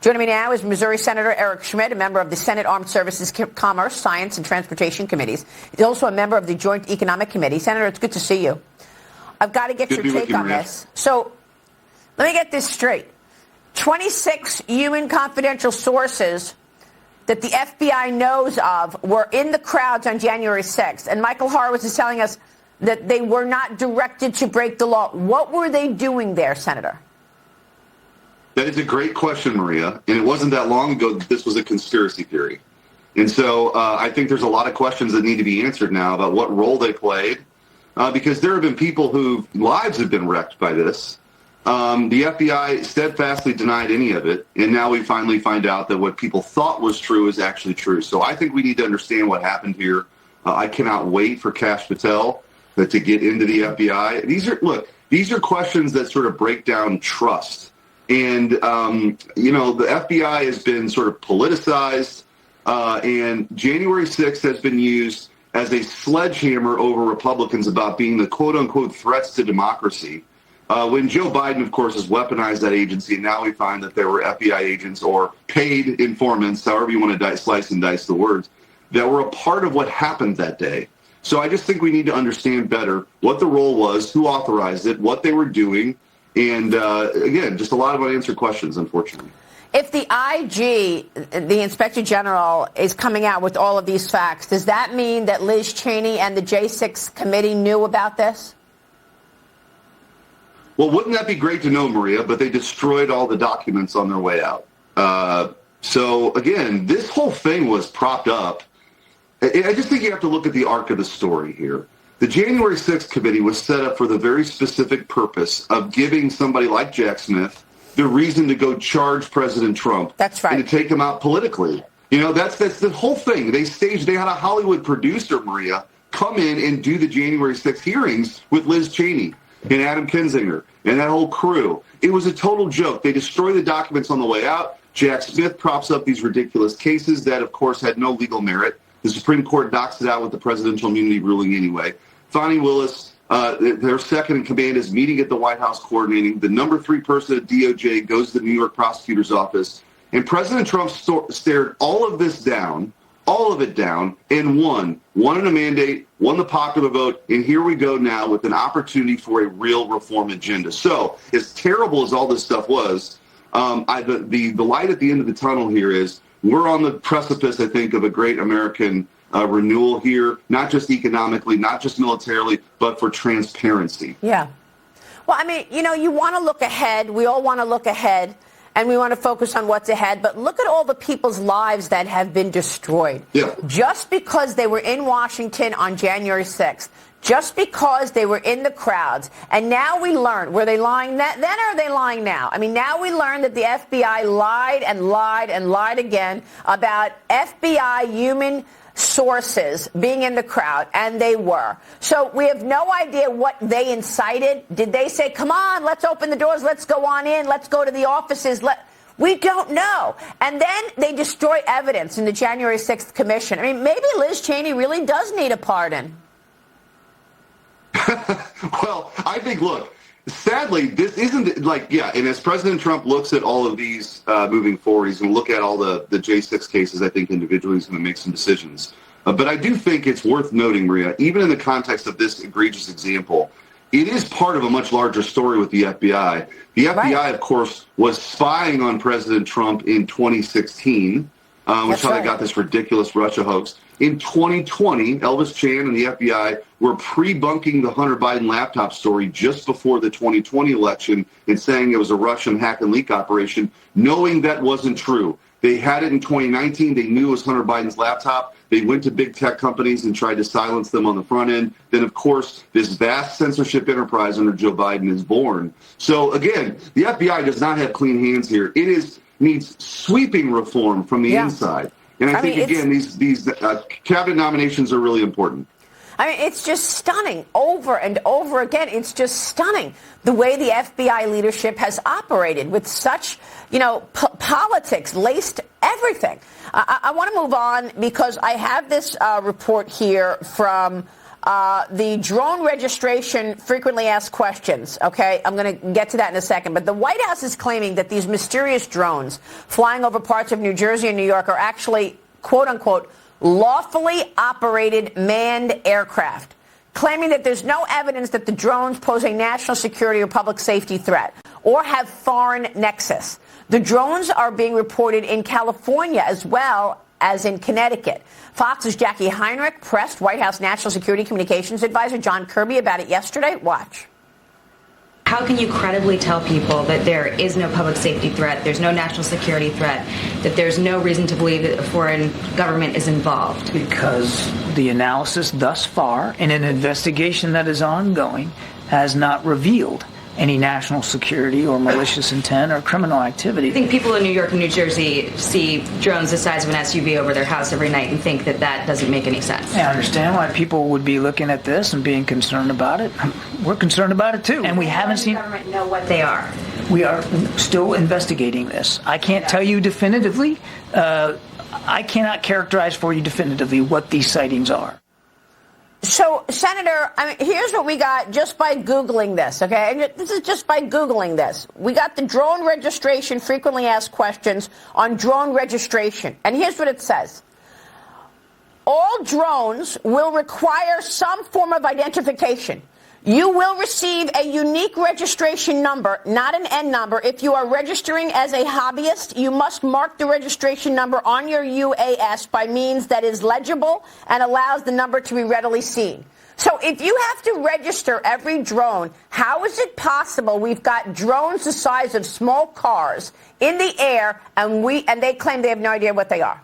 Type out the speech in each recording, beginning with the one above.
Joining me now is Missouri Senator Eric Schmitt, a member of the Senate Armed Services, Commerce, Science, and Transportation Committees. He's also a member of the Joint Economic Committee. Senator, it's good to see you. I've got to get your take on this. So let me get this straight. 26 human confidential sources that the FBI knows of were in the crowds on January 6th. And Michael Horowitz is telling us that they were not directed to break the law. What were they doing there, Senator? That is a great question, Maria. And it wasn't that long ago that this was a conspiracy theory. And so I think there's a lot of questions that need to be answered now about what role they played, because there have been people whose lives have been wrecked by this. The FBI steadfastly denied any of it, and now we finally find out that what people thought was true is actually true. So I think we need to understand what happened here. I cannot wait for Kash Patel to get into the FBI. These are questions that sort of break down trust. And, the FBI has been sort of politicized, and January 6th has been used as a sledgehammer over Republicans about being the quote-unquote threats to democracy. When Joe Biden, of course, has weaponized that agency, and now we find that there were FBI agents or paid informants, however you want to slice and dice the words, that were a part of what happened that day. So I just think we need to understand better what the role was, who authorized it, what they were doing, and, again, just a lot of unanswered questions, unfortunately. If the IG, the Inspector General, is coming out with all of these facts, does that mean that Liz Cheney and the J6 committee knew about this? Well, wouldn't that be great to know, Maria? But they destroyed all the documents on their way out. So, again, this whole thing was propped up. I just think you have to look at the arc of the story here. The January 6th committee was set up for the very specific purpose of giving somebody like Jack Smith the reason to go charge President Trump. That's right. And to take him out politically. That's the whole thing. They had a Hollywood producer, Maria, come in and do the January 6th hearings with Liz Cheney and Adam Kinzinger and that whole crew. It was a total joke. They destroy the documents on the way out. Jack Smith props up these ridiculous cases that, of course, had no legal merit. The Supreme Court knocks it out with the presidential immunity ruling anyway. Fani Willis, their second in command, is meeting at the White House coordinating. The number 3 person at DOJ goes to the New York prosecutor's office. And President Trump stared all of it down, and won in a mandate, won the popular vote, and here we go now with an opportunity for a real reform agenda. So, as terrible as all this stuff was, the light at the end of the tunnel here is we're on the precipice, I think, of a great American renewal here, not just economically, not just militarily, but for transparency. Yeah. Well, I mean, you want to look ahead. We all want to look ahead, and we want to focus on what's ahead. But look at all the people's lives that have been destroyed. Yeah. Just because they were in Washington on January 6th, just because they were in the crowds. And now we learn, were they lying then or are they lying now? I mean, now we learn that the FBI lied and lied and lied again about FBI human sources being in the crowd, and they were. So we have no idea what they incited. Did they say, come on, let's open the doors, let's go on in, let's go to the offices? We don't know. And then they destroy evidence in the January 6th commission. I mean, maybe Liz Cheney really does need a pardon. Well, I think, look, sadly, this isn't and as President Trump looks at all of these moving forward, he's going to look at all the J6 cases, I think, individually, he's going to make some decisions. But I do think it's worth noting, Maria, even in the context of this egregious example, it is part of a much larger story with the FBI. The FBI, of course, was spying on President Trump in 2016, which is how they got this ridiculous Russia hoax. In 2020, Elvis Chan and the FBI were pre-bunking the Hunter Biden laptop story just before the 2020 election and saying it was a Russian hack and leak operation, knowing that wasn't true. They had it in 2019. They knew it was Hunter Biden's laptop. They went to big tech companies and tried to silence them on the front end. Then, of course, this vast censorship enterprise under Joe Biden is born. So, again, the FBI does not have clean hands here. It needs sweeping reform from the inside. And I think, again, these cabinet nominations are really important. I mean, it's just stunning over and over again. It's just stunning the way the FBI leadership has operated with such, politics laced everything. I want to move on because I have this report here from the drone registration frequently asked questions. Okay, I'm going to get to that in a second. But the White House is claiming that these mysterious drones flying over parts of New Jersey and New York are actually, quote unquote, lawfully operated manned aircraft, claiming that there's no evidence that the drones pose a national security or public safety threat or have foreign nexus. The drones are being reported in California as well as in Connecticut. Fox's Jackie Heinrich pressed White House National Security Communications Advisor John Kirby about it yesterday. Watch. How can you credibly tell people that there is no public safety threat, there's no national security threat, that there's no reason to believe that a foreign government is involved? Because the analysis thus far in an investigation that is ongoing has not revealed any national security or malicious intent or criminal activity. I think people in New York and New Jersey see drones the size of an SUV over their house every night and think that that doesn't make any sense. I understand why people would be looking at this and being concerned about it. We're concerned about it too. And we haven't seen... the government know what they are. We are still investigating this. I can't tell you definitively. I cannot characterize for you definitively what these sightings are. So, Senator, I mean, here's what we got just by Googling this, okay? And this is just by Googling this. We got the drone registration frequently asked questions on drone registration. And here's what it says. All drones will require some form of identification. You will receive a unique registration number, not an N number. If you are registering as a hobbyist, you must mark the registration number on your UAS by means that is legible and allows the number to be readily seen. So if you have to register every drone, how is it possible we've got drones the size of small cars in the air and they claim they have no idea what they are?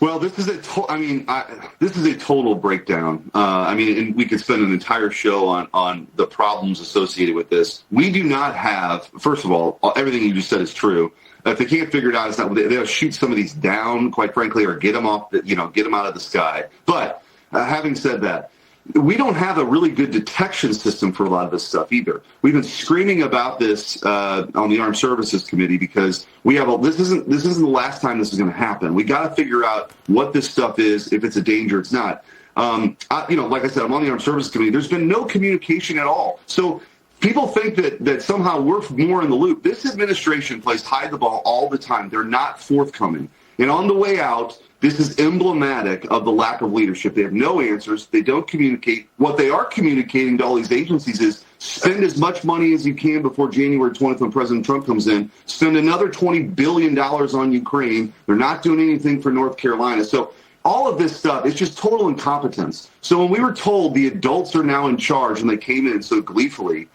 Well, this is this is a total breakdown. And we could spend an entire show on the problems associated with this. We do not have, first of all, everything you just said is true. If they can't figure it out, it's not. They'll shoot some of these down, quite frankly, or get them off, get them out of the sky. But having said that, we don't have a really good detection system for a lot of this stuff either. We've been screaming about this on the Armed Services Committee because this isn't the last time this is going to happen. We got to figure out what this stuff is, if it's a danger, it's not. Like I said, I'm on the Armed Services Committee. There's been no communication at all. So people think that somehow we're more in the loop. This administration plays hide the ball all the time. They're not forthcoming. And on the way out, this is emblematic of the lack of leadership. They have no answers. They don't communicate. What they are communicating to all these agencies is spend as much money as you can before January 20th when President Trump comes in. Spend another $20 billion on Ukraine. They're not doing anything for North Carolina. So all of this stuff is just total incompetence. So when we were told the adults are now in charge and they came in so gleefully,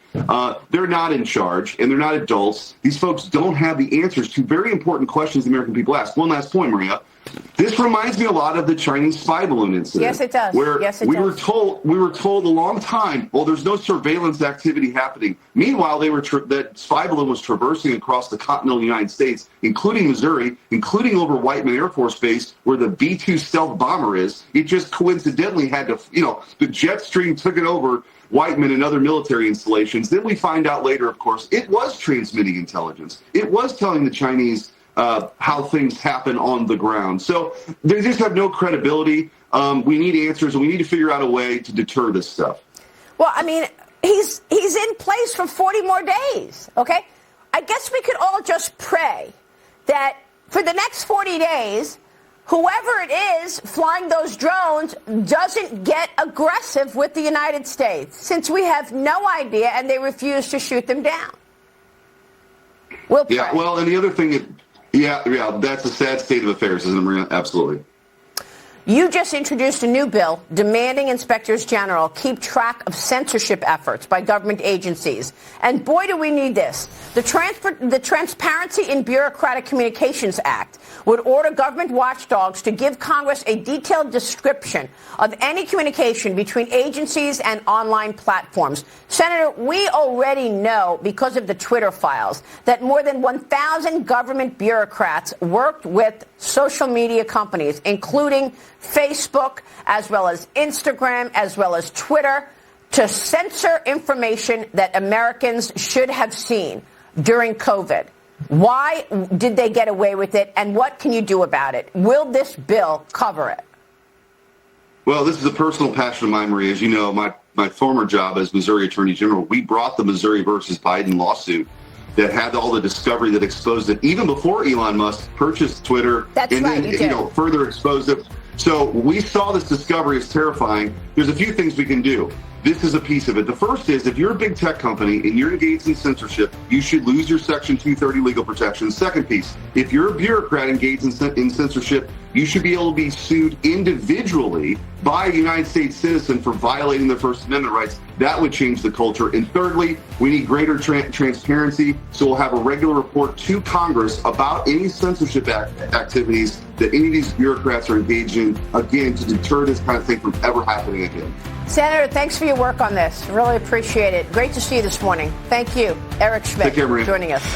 they're not in charge and they're not adults. These folks don't have the answers to very important questions the American people ask. One last point, Maria. This reminds me a lot of the Chinese spy balloon incident. Yes, it does. Where we does. were told a long time, well, there's no surveillance activity happening. Meanwhile, that spy balloon was traversing across the continental United States, including Missouri, including over Whiteman Air Force Base, where the B-2 stealth bomber is. It just coincidentally had to, the jet stream took it over Whiteman and other military installations. Then we find out later, of course, it was transmitting intelligence. It was telling the Chinese how things happen on the ground. So they just have no credibility. We need answers, and we need to figure out a way to deter this stuff. Well, I mean, he's in place for 40 more days, okay? I guess we could all just pray that for the next 40 days, whoever it is flying those drones doesn't get aggressive with the United States, since we have no idea and they refuse to shoot them down. We'll pray. Yeah, well, and the other thing... Yeah, that's a sad state of affairs, isn't it, Maria? Absolutely. You just introduced a new bill demanding inspectors general keep track of censorship efforts by government agencies. And boy, do we need this. The Transparency in Bureaucratic Communications Act would order government watchdogs to give Congress a detailed description of any communication between agencies and online platforms. Senator, we already know, because of the Twitter files, that more than 1,000 government bureaucrats worked with social media companies, including Facebook, as well as Instagram, as well as Twitter, to censor information that Americans should have seen during COVID. Why did they get away with it, and what can you do about it? Will this bill cover it? Well, this is a personal passion of mine, Maria. As you know, my former job as Missouri Attorney General, we brought the Missouri versus Biden lawsuit that had all the discovery that exposed it even before Elon Musk purchased Twitter. That's and right, then further exposed it. So we saw this discovery as terrifying. There's a few things we can do. This is a piece of it. The first is, if you're a big tech company and you're engaged in censorship, you should lose your Section 230 legal protection. Second piece, if you're a bureaucrat engaged in censorship, you should be able to be sued individually by a United States citizen for violating their First Amendment rights. That would change the culture. And thirdly, we need greater transparency. So we'll have a regular report to Congress about any censorship activities that any of these bureaucrats are engaged in, again, to deter this kind of thing from ever happening again. Senator, thanks for your work on this. Really appreciate it. Great to see you this morning. Thank you. Eric Schmitt Take care, Maria. joining us.